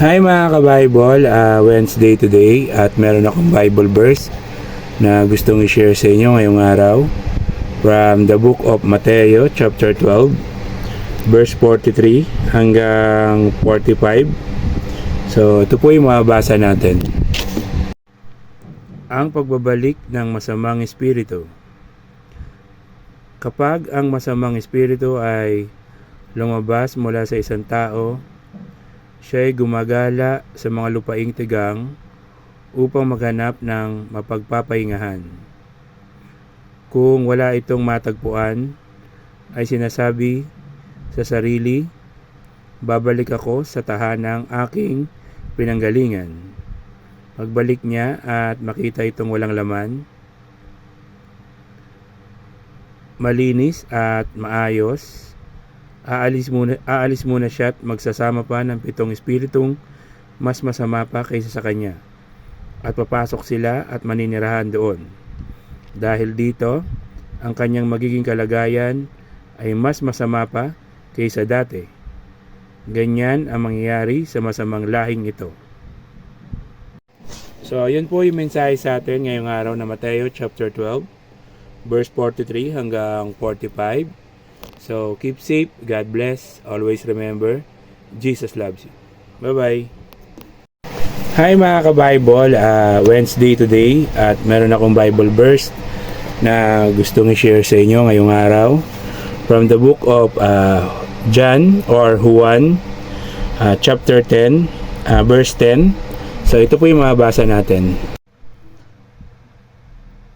Hi mga ka-Bible, Wednesday today at meron akong Bible verse na gustong i-share sa inyo ngayong araw from the book of Mateo chapter 12 verse 43 hanggang 45. So ito po yung mababasa natin. Ang pagbabalik ng masamang espiritu. Kapag ang masamang espiritu ay lumabas mula sa isang tao, siya ay gumagala sa mga lupaing tigang upang maghanap ng mapagpapahingahan. Kung wala itong matagpuan, ay sinasabi sa sarili, babalik ako sa tahanang aking pinanggalingan. Pagbalik niya at makita itong walang laman, malinis at maayos, aalis muna siya at magsasama pa ng 7 espiritong mas masama pa kaysa sa kanya. At papasok sila at maninirahan doon. Dahil dito, ang kanyang magiging kalagayan ay mas masama pa kaysa dati. Ganyan ang mangyayari sa masamang lahing ito. So, yun po yung mensahe sa atin ngayong araw na Mateo chapter 12, verse 43 hanggang 45. So, keep safe, God bless, always remember, Jesus loves you. Bye-bye! Hi mga ka-Bible, Wednesday today at meron akong Bible verse na gustong i-share sa inyo ngayong araw from the book of John or Juan chapter 10, verse 10. So, ito po yung mababasa natin.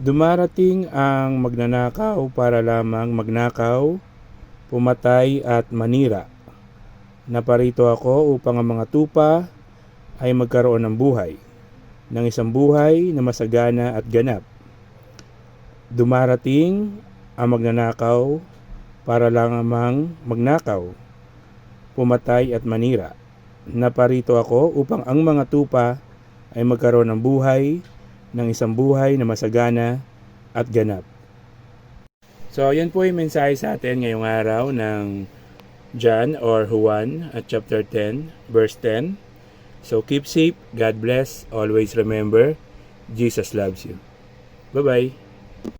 Dumarating ang magnanakaw para lamang magnakaw, pumatay at manira. Naparito ako upang ang mga tupa ay magkaroon ng buhay, ng isang buhay na masagana at ganap. Dumarating ang magnanakaw para lamang magnakaw, pumatay at manira. Naparito ako upang ang mga tupa ay magkaroon ng buhay, ng isang buhay na masagana at ganap. So, yan po yung mensahe sa atin ngayong araw ng John or Juan at chapter 10, verse 10. So, keep safe, God bless, always remember, Jesus loves you. Bye-bye!